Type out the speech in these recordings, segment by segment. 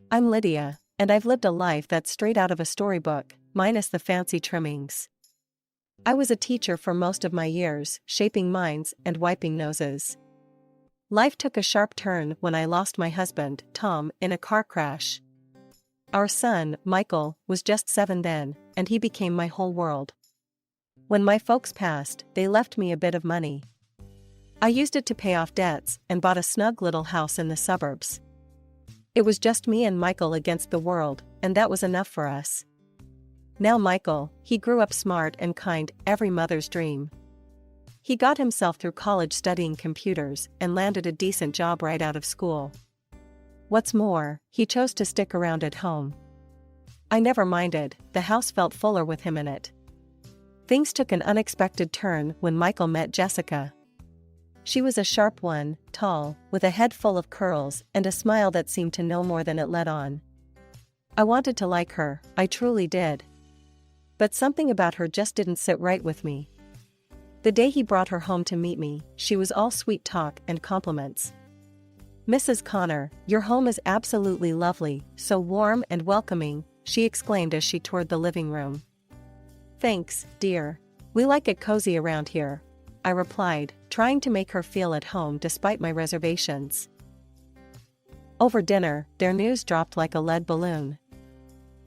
I'm Lydia, and I've lived a life that's straight out of a storybook, minus the fancy trimmings. I was a teacher for most of my years, shaping minds and wiping noses. Life took a sharp turn when I lost my husband, Tom, in a car crash. Our son, Michael, was just 7 then, and he became my whole world. When my folks passed, they left me a bit of money. I used it to pay off debts and bought a snug little house in the suburbs. It was just me and Michael against the world, and that was enough for us. Now Michael, he grew up smart and kind, every mother's dream. He got himself through college studying computers and landed a decent job right out of school. What's more, he chose to stick around at home. I never minded, the house felt fuller with him in it. Things took an unexpected turn when Michael met Jessica. She was a sharp one, tall, with a head full of curls and a smile that seemed to know more than it let on. I wanted to like her, I truly did. But something about her just didn't sit right with me. The day he brought her home to meet me, she was all sweet talk and compliments. "Mrs. Connor, your home is absolutely lovely, so warm and welcoming," she exclaimed as she toured the living room. "Thanks, dear. We like it cozy around here," I replied, trying to make her feel at home despite my reservations. Over dinner, their news dropped like a lead balloon.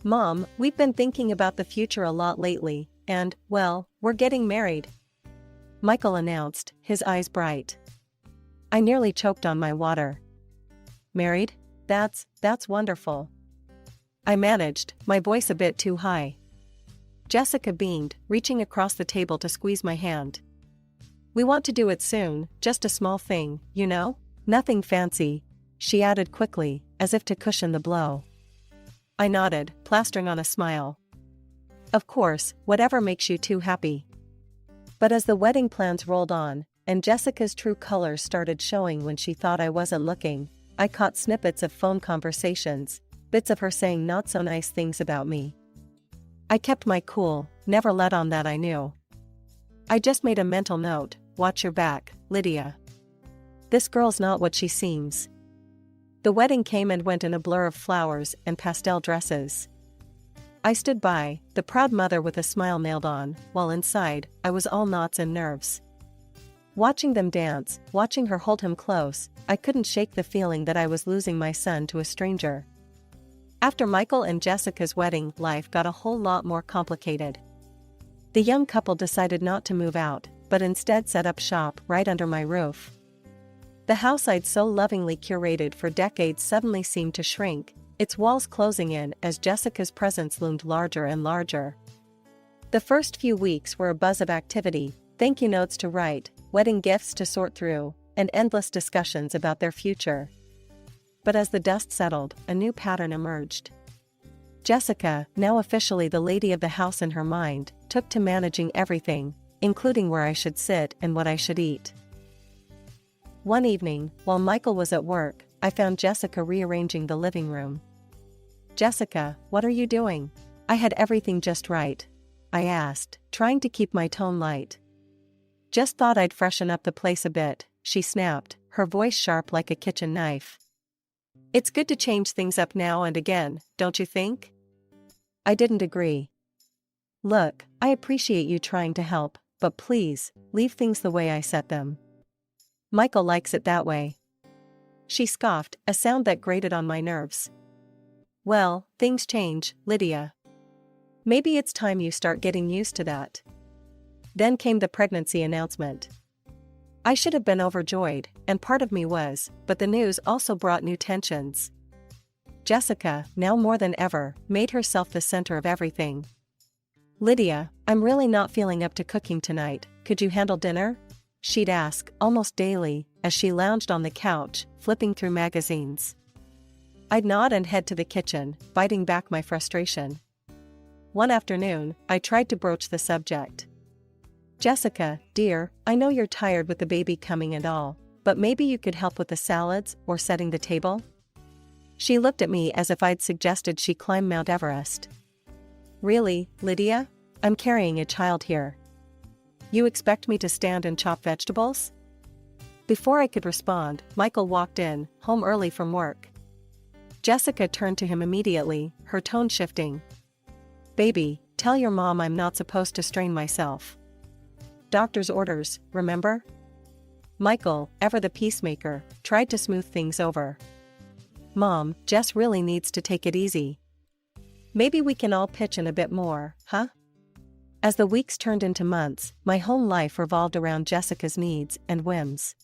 "Mom, we've been thinking about the future a lot lately, and, well, we're getting married," Michael announced, his eyes bright. I nearly choked on my water. "Married? That's wonderful." I managed, my voice a bit too high. Jessica beamed, reaching across the table to squeeze my hand. "We want to do it soon, just a small thing, you know? Nothing fancy," she added quickly, as if to cushion the blow. I nodded, plastering on a smile. "Of course, whatever makes you two happy." But as the wedding plans rolled on, and Jessica's true colors started showing when she thought I wasn't looking, I caught snippets of phone conversations, bits of her saying not so nice things about me. I kept my cool, never let on that I knew. I just made a mental note, "Watch your back, Lydia. This girl's not what she seems." The wedding came and went in a blur of flowers and pastel dresses. I stood by, the proud mother with a smile nailed on, while inside, I was all knots and nerves. Watching them dance, watching her hold him close, I couldn't shake the feeling that I was losing my son to a stranger. After Michael and Jessica's wedding, life got a whole lot more complicated. The young couple decided not to move out, but instead set up shop right under my roof. The house I'd so lovingly curated for decades suddenly seemed to shrink, its walls closing in as Jessica's presence loomed larger and larger. The first few weeks were a buzz of activity, thank you notes to write, wedding gifts to sort through, and endless discussions about their future. But as the dust settled, a new pattern emerged. Jessica, now officially the lady of the house in her mind, took to managing everything, including where I should sit and what I should eat. One evening, while Michael was at work, I found Jessica rearranging the living room. "Jessica, what are you doing?" "I had everything just right," I asked, trying to keep my tone light. "Just thought I'd freshen up the place a bit," she snapped, her voice sharp like a kitchen knife. "It's good to change things up now and again, don't you think?" I didn't agree. "Look, I appreciate you trying to help, but please, leave things the way I set them. Michael likes it that way." She scoffed, a sound that grated on my nerves. "Well, things change, Lydia. Maybe it's time you start getting used to that." Then came the pregnancy announcement. I should have been overjoyed, and part of me was, but the news also brought new tensions. Jessica, now more than ever, made herself the center of everything. "Lydia, I'm really not feeling up to cooking tonight, could you handle dinner?" she'd ask, almost daily, as she lounged on the couch, flipping through magazines. I'd nod and head to the kitchen, biting back my frustration. One afternoon, I tried to broach the subject. "Jessica, dear, I know you're tired with the baby coming and all, but maybe you could help with the salads or setting the table?" She looked at me as if I'd suggested she climb Mount Everest. "Really, Lydia? I'm carrying a child here. You expect me to stand and chop vegetables?" Before I could respond, Michael walked in, home early from work. Jessica turned to him immediately, her tone shifting. Baby, tell your mom I'm not supposed to strain myself. Doctor's orders, remember? Michael, ever the peacemaker, tried to smooth things over. Mom, Jess really needs to take it easy. Maybe we can all pitch in a bit more, huh? As the weeks turned into months, my home life revolved around Jessica's needs and whims.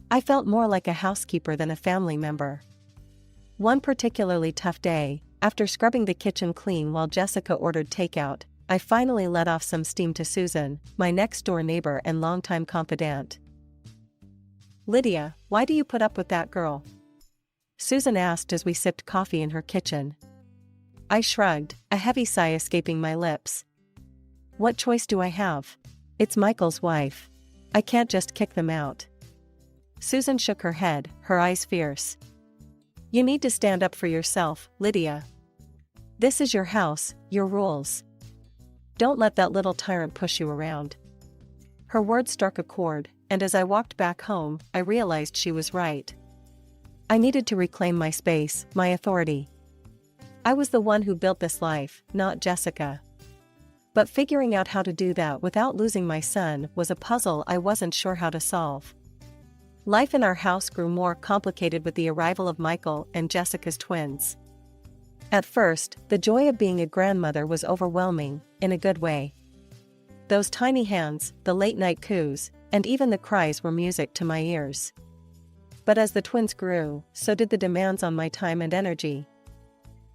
I felt more like a housekeeper than a family member. One particularly tough day, after scrubbing the kitchen clean while Jessica ordered takeout, I finally let off some steam to Susan, my next-door neighbor and longtime confidant. Lydia, why do you put up with that girl? Susan asked as we sipped coffee in her kitchen. I shrugged, a heavy sigh escaping my lips. What choice do I have? It's Michael's wife. I can't just kick them out. Susan shook her head, her eyes fierce. You need to stand up for yourself, Lydia. This is your house, your rules. Don't let that little tyrant push you around. Her words struck a chord, and as I walked back home, I realized she was right. I needed to reclaim my space, my authority. I was the one who built this life, not Jessica. But figuring out how to do that without losing my son was a puzzle I wasn't sure how to solve. Life in our house grew more complicated with the arrival of Michael and Jessica's twins. At first, the joy of being a grandmother was overwhelming, in a good way. Those tiny hands, the late-night coos, and even the cries were music to my ears. But as the twins grew, so did the demands on my time and energy.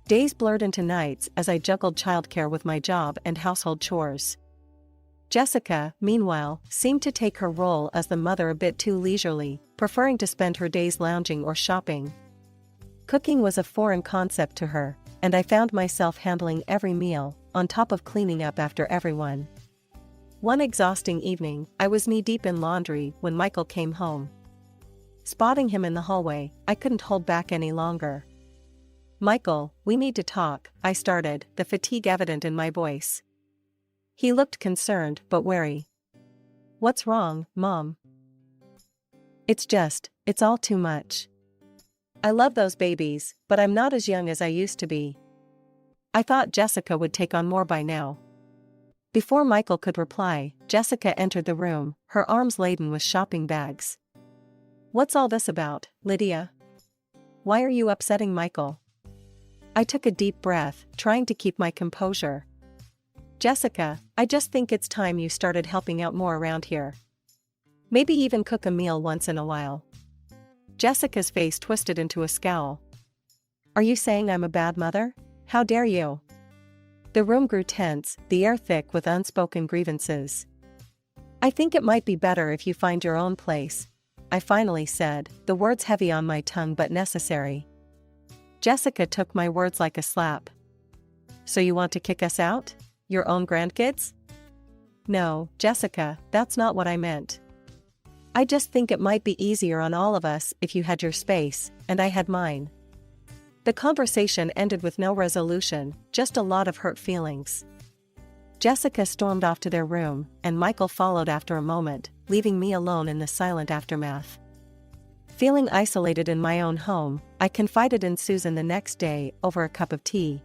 Days blurred into nights as I juggled childcare with my job and household chores. Jessica, meanwhile, seemed to take her role as the mother a bit too leisurely, preferring to spend her days lounging or shopping. Cooking was a foreign concept to her, and I found myself handling every meal, on top of cleaning up after everyone. One exhausting evening, I was knee-deep in laundry when Michael came home. Spotting him in the hallway, I couldn't hold back any longer. Michael, we need to talk, I started, the fatigue evident in my voice. He looked concerned but wary. What's wrong, Mom? It's all too much. I love those babies, but I'm not as young as I used to be. I thought Jessica would take on more by now. Before Michael could reply, Jessica entered the room, her arms laden with shopping bags. What's all this about, Lydia? Why are you upsetting Michael? I took a deep breath, trying to keep my composure. Jessica, I just think it's time you started helping out more around here. Maybe even cook a meal once in a while. Jessica's face twisted into a scowl. Are you saying I'm a bad mother? How dare you? The room grew tense, the air thick with unspoken grievances. I think it might be better if you find your own place, I finally said, the words heavy on my tongue but necessary. Jessica took my words like a slap. So you want to kick us out? Your own grandkids? No, Jessica, that's not what I meant. I just think it might be easier on all of us if you had your space, and I had mine. The conversation ended with no resolution, just a lot of hurt feelings. Jessica stormed off to their room, and Michael followed after a moment, leaving me alone in the silent aftermath. Feeling isolated in my own home, I confided in Susan the next day over a cup of tea.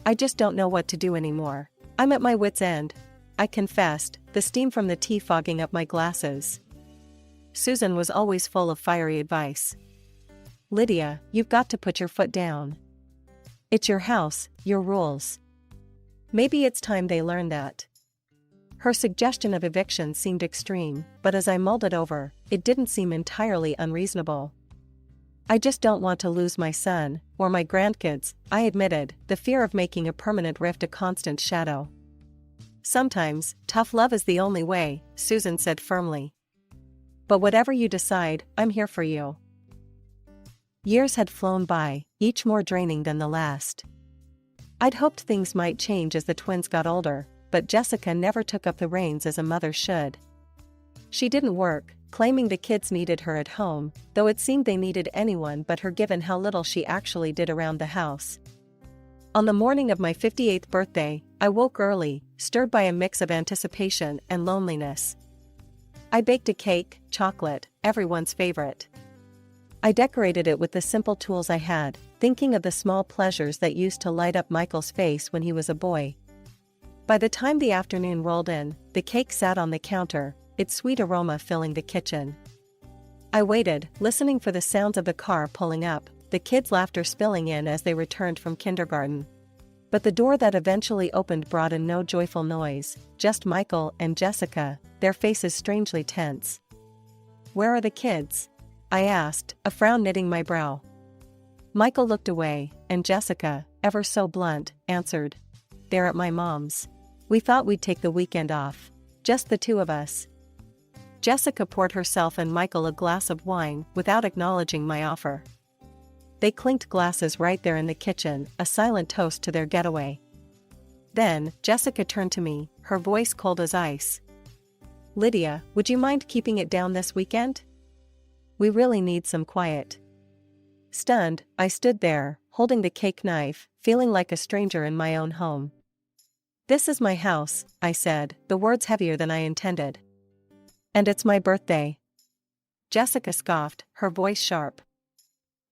I just don't know what to do anymore. I'm at my wit's end, I confessed, the steam from the tea fogging up my glasses. Susan was always full of fiery advice. Lydia, you've got to put your foot down. It's your house, your rules. Maybe it's time they learn that. Her suggestion of eviction seemed extreme, but as I mulled it over, it didn't seem entirely unreasonable. I just don't want to lose my son, or my grandkids, I admitted, the fear of making a permanent rift a constant shadow. Sometimes, tough love is the only way, Susan said firmly. But whatever you decide, I'm here for you. Years had flown by, each more draining than the last. I'd hoped things might change as the twins got older, but Jessica never took up the reins as a mother should. She didn't work, claiming the kids needed her at home, though it seemed they needed anyone but her given how little she actually did around the house. On the morning of my 58th birthday, I woke early, stirred by a mix of anticipation and loneliness. I baked a cake, chocolate, everyone's favorite. I decorated it with the simple tools I had, thinking of the small pleasures that used to light up Michael's face when he was a boy. By the time the afternoon rolled in, the cake sat on the counter, its sweet aroma filling the kitchen. I waited, listening for the sounds of the car pulling up, the kids' laughter spilling in as they returned from kindergarten. But the door that eventually opened brought in no joyful noise, just Michael and Jessica, their faces strangely tense. "Where are the kids?" I asked, a frown knitting my brow. Michael looked away, and Jessica, ever so blunt, answered, "They're at my mom's. We thought we'd take the weekend off. Just the two of us." Jessica poured herself and Michael a glass of wine without acknowledging my offer. They clinked glasses right there in the kitchen, a silent toast to their getaway. Then, Jessica turned to me, her voice cold as ice. "Lydia, would you mind keeping it down this weekend? We really need some quiet." Stunned, I stood there, holding the cake knife, feeling like a stranger in my own home. "This is my house," I said, the words heavier than I intended. "And it's my birthday." Jessica scoffed, her voice sharp.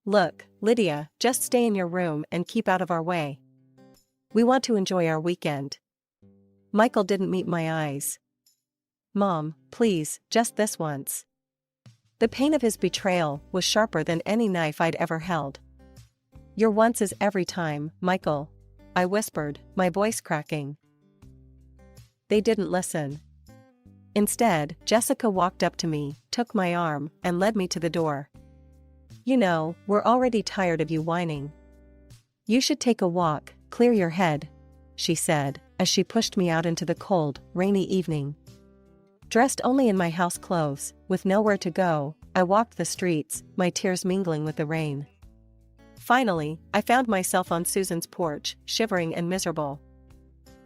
"Look, Lydia, just stay in your room and keep out of our way. We want to enjoy our weekend." Michael didn't meet my eyes. "Mom, please, just this once." The pain of his betrayal was sharper than any knife I'd ever held. "Your once is every time, Michael," I whispered, my voice cracking. They didn't listen. Instead, Jessica walked up to me, took my arm, and led me to the door. "You know, we're already tired of you whining. You should take a walk, clear your head," she said, as she pushed me out into the cold, rainy evening. Dressed only in my house clothes, with nowhere to go, I walked the streets, my tears mingling with the rain. Finally, I found myself on Susan's porch, shivering and miserable.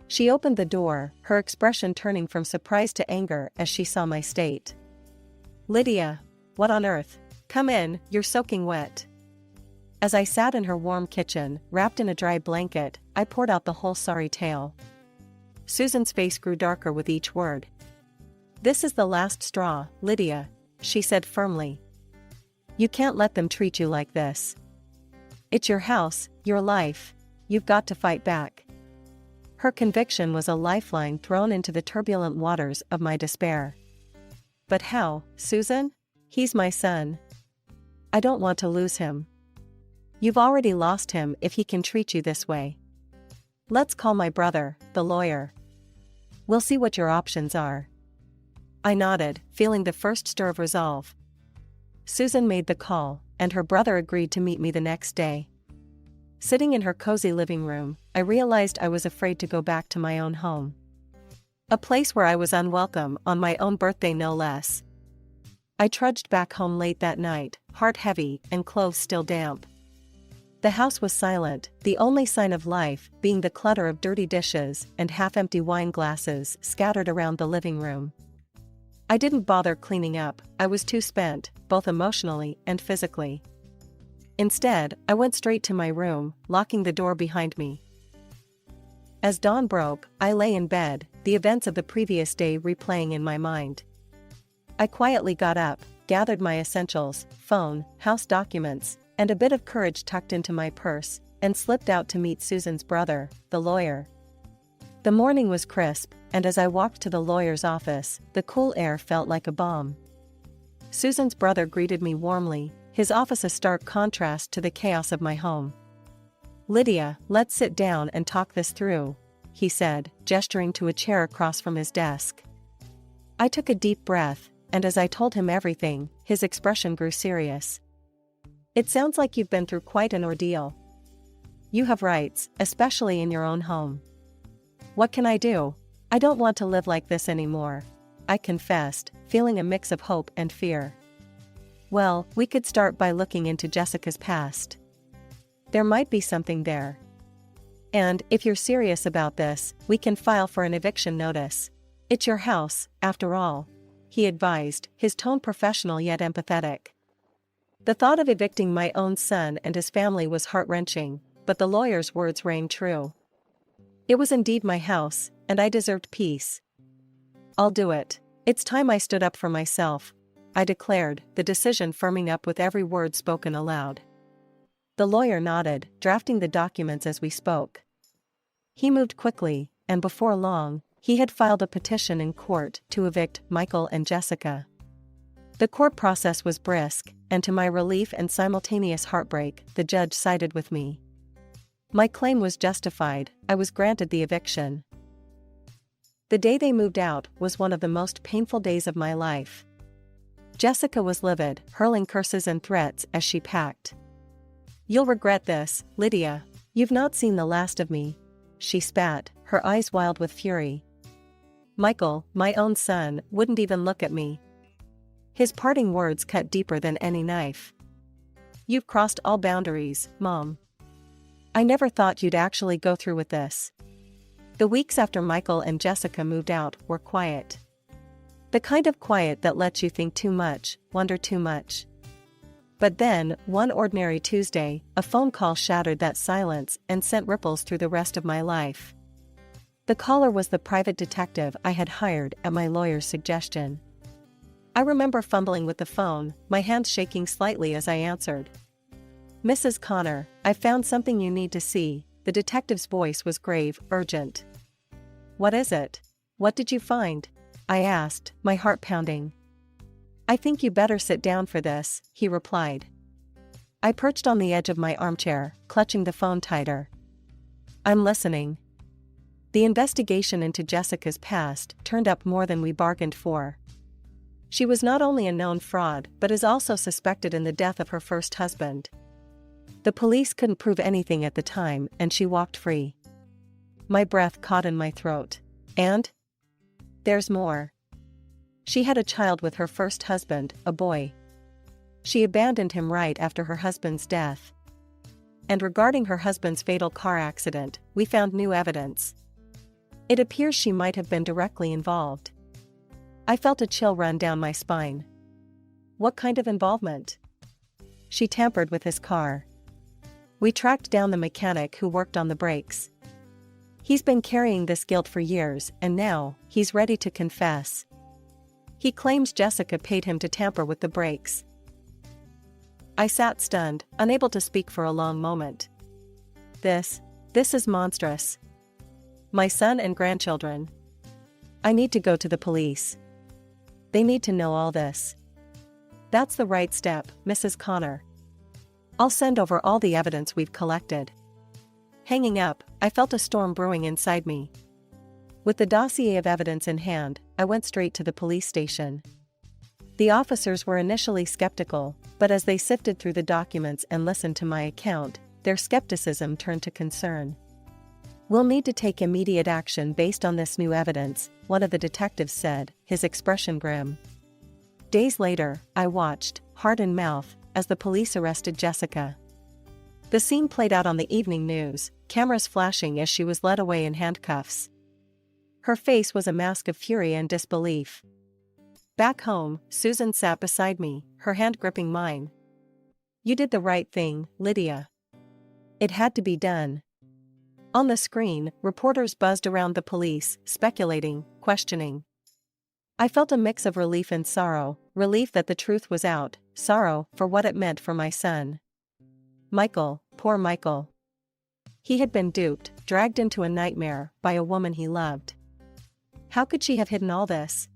She opened the door, her expression turning from surprise to anger as she saw my state. "Lydia, what on earth? Come in, you're soaking wet." As I sat in her warm kitchen, wrapped in a dry blanket, I poured out the whole sorry tale. Susan's face grew darker with each word. "This is the last straw, Lydia," she said firmly. "You can't let them treat you like this. It's your house, your life. You've got to fight back." Her conviction was a lifeline thrown into the turbulent waters of my despair. "But how, Susan? He's my son. I don't want to lose him." "You've already lost him if he can treat you this way. Let's call my brother, the lawyer. We'll see what your options are." I nodded, feeling the first stir of resolve. Susan made the call, and her brother agreed to meet me the next day. Sitting in her cozy living room, I realized I was afraid to go back to my own home. A place where I was unwelcome on my own birthday no less. I trudged back home late that night, heart heavy and clothes still damp. The house was silent, the only sign of life being the clutter of dirty dishes and half-empty wine glasses scattered around the living room. I didn't bother cleaning up, I was too spent, both emotionally and physically. Instead, I went straight to my room, locking the door behind me. As dawn broke, I lay in bed, the events of the previous day replaying in my mind. I quietly got up, gathered my essentials, phone, house documents, and a bit of courage tucked into my purse, and slipped out to meet Susan's brother, the lawyer. The morning was crisp, and as I walked to the lawyer's office, the cool air felt like a balm. Susan's brother greeted me warmly, his office a stark contrast to the chaos of my home. "Lydia, let's sit down and talk this through," he said, gesturing to a chair across from his desk. I took a deep breath, and as I told him everything, his expression grew serious. "It sounds like you've been through quite an ordeal. You have rights, especially in your own home." "What can I do? I don't want to live like this anymore," I confessed, feeling a mix of hope and fear. "Well, we could start by looking into Jessica's past. There might be something there. And, if you're serious about this, we can file for an eviction notice. It's your house, after all," he advised, his tone professional yet empathetic. The thought of evicting my own son and his family was heart-wrenching, but the lawyer's words rang true. It was indeed my house, and I deserved peace. "I'll do it. It's time I stood up for myself," I declared, the decision firming up with every word spoken aloud. The lawyer nodded, drafting the documents as we spoke. He moved quickly, and before long, he had filed a petition in court to evict Michael and Jessica. The court process was brisk, and to my relief and simultaneous heartbreak, the judge sided with me. My claim was justified. I was granted the eviction. The day they moved out was one of the most painful days of my life. Jessica was livid, hurling curses and threats as she packed. "You'll regret this, Lydia. You've not seen the last of me," she spat, her eyes wild with fury. Michael, my own son, wouldn't even look at me. His parting words cut deeper than any knife. "You've crossed all boundaries, Mom. I never thought you'd actually go through with this." The weeks after Michael and Jessica moved out were quiet. The kind of quiet that lets you think too much, wonder too much. But then, one ordinary Tuesday, a phone call shattered that silence and sent ripples through the rest of my life. The caller was the private detective I had hired at my lawyer's suggestion. I remember fumbling with the phone, my hands shaking slightly as I answered. "Mrs. Connor, I've found something you need to see." The detective's voice was grave, urgent. "What is it? What did you find?" I asked, my heart pounding. "I think you better sit down for this," he replied. I perched on the edge of my armchair, clutching the phone tighter. "I'm listening." The investigation into Jessica's past turned up more than we bargained for. She was not only a known fraud but is also suspected in the death of her first husband. The police couldn't prove anything at the time, and she walked free. My breath caught in my throat. "And? There's more. She had a child with her first husband, a boy. She abandoned him right after her husband's death. And regarding her husband's fatal car accident, we found new evidence. It appears she might have been directly involved." I felt a chill run down my spine. "What kind of involvement?" "She tampered with his car. We tracked down the mechanic who worked on the brakes. He's been carrying this guilt for years, and now, he's ready to confess. He claims Jessica paid him to tamper with the brakes." I sat stunned, unable to speak for a long moment. This is monstrous. My son and grandchildren. I need to go to the police. They need to know all this. "That's the right step, Mrs. Connor. I'll send over all the evidence we've collected." Hanging up, I felt a storm brewing inside me. With the dossier of evidence in hand, I went straight to the police station. The officers were initially skeptical, but as they sifted through the documents and listened to my account, their skepticism turned to concern. "We'll need to take immediate action based on this new evidence," one of the detectives said, his expression grim. Days later, I watched, heart in mouth, as the police arrested Jessica. The scene played out on the evening news, cameras flashing as she was led away in handcuffs. Her face was a mask of fury and disbelief. Back home, Susan sat beside me, her hand gripping mine. "You did the right thing, Lydia. It had to be done." On the screen, reporters buzzed around the police, speculating, questioning. I felt a mix of relief and sorrow, relief that the truth was out, sorrow for what it meant for my son. Michael, poor Michael. He had been duped, dragged into a nightmare, by a woman he loved. How could she have hidden all this?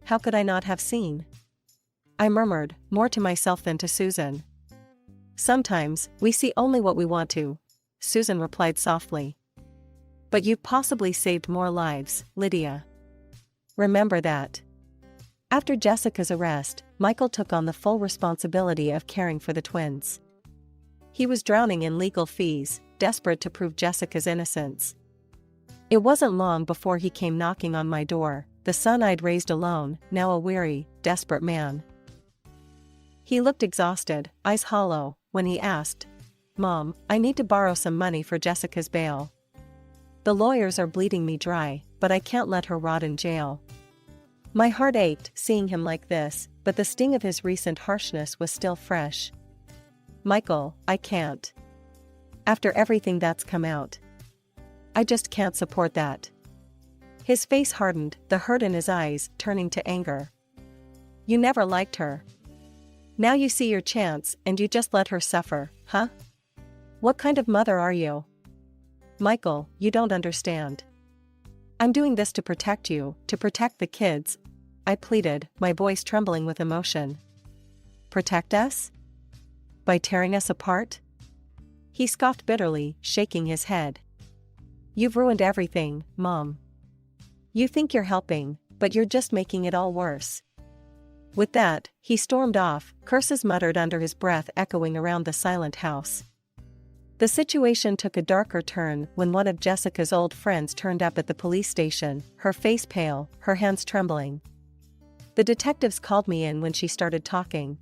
How could I not have seen? I murmured, more to myself than to Susan. "Sometimes, we see only what we want to," Susan replied softly. "But you've possibly saved more lives, Lydia. Remember that." After Jessica's arrest, Michael took on the full responsibility of caring for the twins. He was drowning in legal fees, desperate to prove Jessica's innocence. It wasn't long before he came knocking on my door, the son I'd raised alone, now a weary, desperate man. He looked exhausted, eyes hollow, when he asked, "Mom, I need to borrow some money for Jessica's bail. The lawyers are bleeding me dry, but I can't let her rot in jail." My heart ached seeing him like this, but the sting of his recent harshness was still fresh. "Michael, I can't. After everything that's come out. I just can't support that." His face hardened, the hurt in his eyes turning to anger. "You never liked her. Now you see your chance and you just let her suffer, huh?" What kind of mother are you? Michael, you don't understand. I'm doing this to protect you, to protect the kids, I pleaded, my voice trembling with emotion. Protect us? By tearing us apart? He scoffed bitterly, shaking his head. You've ruined everything, Mom. You think you're helping, but you're just making it all worse. With that, he stormed off, curses muttered under his breath echoing around the silent house. The situation took a darker turn when one of Jessica's old friends turned up at the police station, her face pale, her hands trembling. The detectives called me in when she started talking.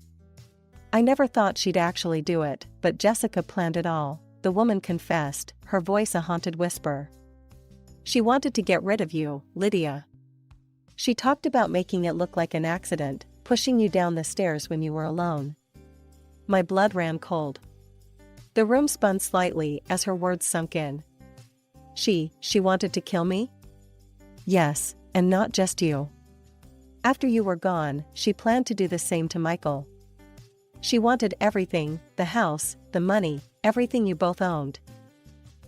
I never thought she'd actually do it, but Jessica planned it all, the woman confessed, her voice a haunted whisper. She wanted to get rid of you, Lydia. She talked about making it look like an accident, pushing you down the stairs when you were alone. My blood ran cold. The room spun slightly as her words sunk in. She wanted to kill me? Yes, and not just you. After you were gone, she planned to do the same to Michael. She wanted everything, the house, the money, everything you both owned.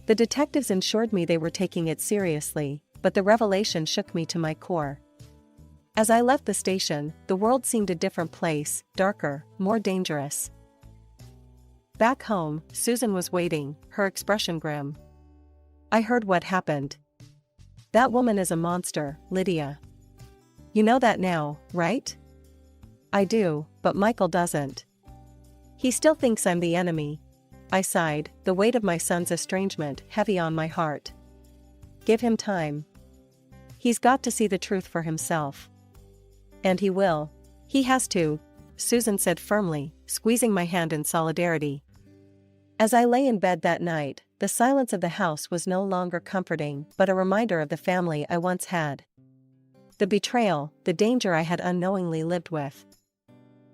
The detectives assured me they were taking it seriously, but the revelation shook me to my core. As I left the station, the world seemed a different place, darker, more dangerous. Back home, Susan was waiting, her expression grim. I heard what happened. That woman is a monster, Lydia. You know that now, right? I do, but Michael doesn't. He still thinks I'm the enemy. I sighed, the weight of my son's estrangement heavy on my heart. Give him time. He's got to see the truth for himself. And he will. He has to, Susan said firmly, squeezing my hand in solidarity. As I lay in bed that night, the silence of the house was no longer comforting, but a reminder of the family I once had. The betrayal, the danger I had unknowingly lived with.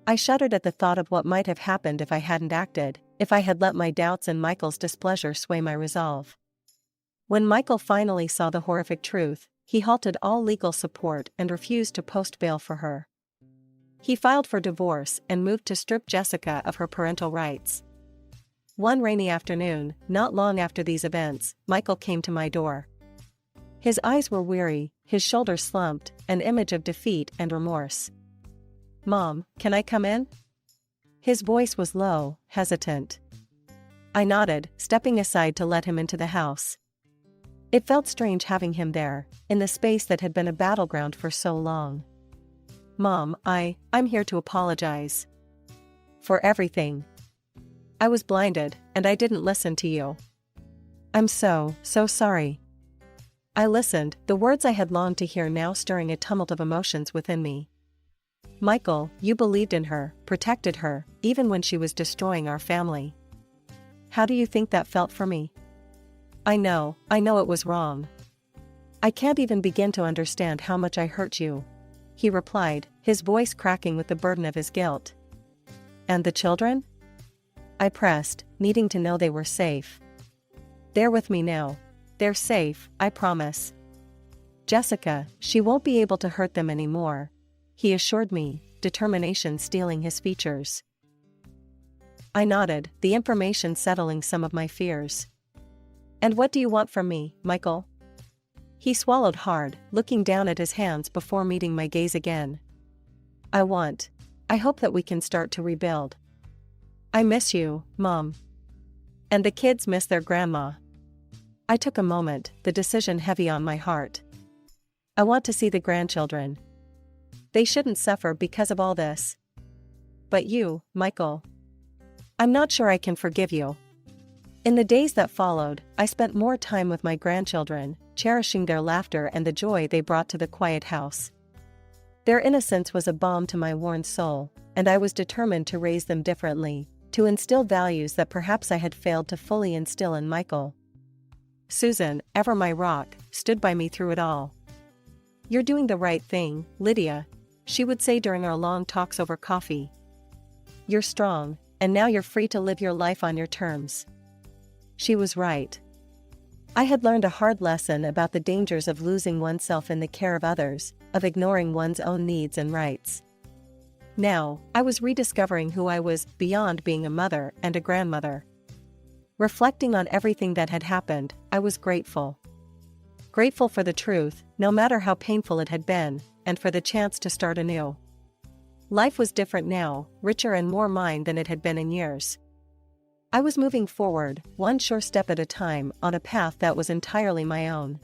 I shuddered at the thought of what might have happened if I hadn't acted, if I had let my doubts and Michael's displeasure sway my resolve. When Michael finally saw the horrific truth, he halted all legal support and refused to post bail for her. He filed for divorce and moved to strip Jessica of her parental rights. One rainy afternoon, not long after these events, Michael came to my door. His eyes were weary, his shoulders slumped, an image of defeat and remorse. Mom, can I come in? His voice was low, hesitant. I nodded, stepping aside to let him into the house. It felt strange having him there, in the space that had been a battleground for so long. Mom, I'm here to apologize. For everything. I was blinded, and I didn't listen to you. I'm so sorry. I listened, the words I had longed to hear now stirring a tumult of emotions within me. Michael, you believed in her, protected her, even when she was destroying our family. How do you think that felt for me? I know it was wrong. I can't even begin to understand how much I hurt you, he replied, his voice cracking with the burden of his guilt. And the children? I pressed, needing to know they were safe. They're with me now. They're safe, I promise. Jessica, she won't be able to hurt them anymore, he assured me, determination stealing his features. I nodded, the information settling some of my fears. And what do you want from me, Michael? He swallowed hard, looking down at his hands before meeting my gaze again. I hope that we can start to rebuild. I miss you, Mom. And the kids miss their grandma. I took a moment, the decision heavy on my heart. I want to see the grandchildren. They shouldn't suffer because of all this. But you, Michael. I'm not sure I can forgive you. In the days that followed, I spent more time with my grandchildren, cherishing their laughter and the joy they brought to the quiet house. Their innocence was a balm to my worn soul, and I was determined to raise them differently, to instill values that perhaps I had failed to fully instill in Michael. Susan, ever my rock, stood by me through it all. You're doing the right thing, Lydia, she would say during our long talks over coffee. You're strong, and now you're free to live your life on your terms. She was right. I had learned a hard lesson about the dangers of losing oneself in the care of others, of ignoring one's own needs and rights. Now, I was rediscovering who I was beyond being a mother and a grandmother. Reflecting on everything that had happened, I was grateful. Grateful for the truth, no matter how painful it had been, and for the chance to start anew. Life was different now, richer and more mine than it had been in years. I was moving forward, one sure step at a time, on a path that was entirely my own.